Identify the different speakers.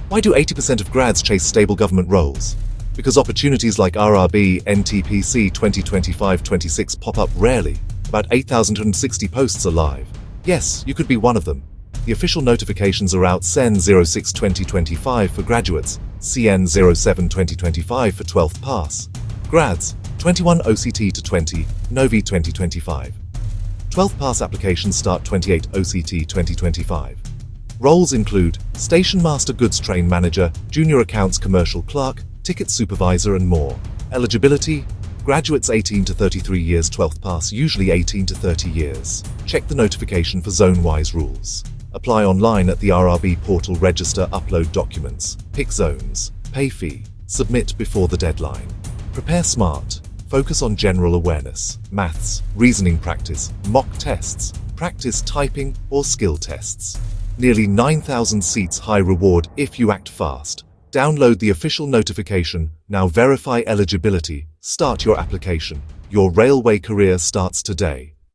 Speaker 1: Why do 80% of grads chase stable government roles? Because opportunities like Rrb Ntpc 2025-26 pop up rarely. About 8,060 posts are live. Yes, you could be one of them. The official notifications are out CEN 06-2025 for graduates, CN 07-2025 for 12th pass. Grads, 21 OCT to 20, Novi 2025. 12th pass applications start 28 OCT 2025. Roles include Station Master Goods Train Manager, Junior Accounts Commercial Clerk, Ticket Supervisor and more. Eligibility, graduates 18 to 33 years 12th pass, usually 18 to 30 years. Check the notification for zone-wise rules. Apply online at the Rrb portal, register, upload documents, pick zones, pay fee, submit before the deadline. Prepare smart, focus on general awareness, maths, reasoning practice, mock tests, practice typing or skill tests. Nearly 9,000 seats, high reward if you act fast. Download the official notification, now verify eligibility, start your application. Your railway career starts today.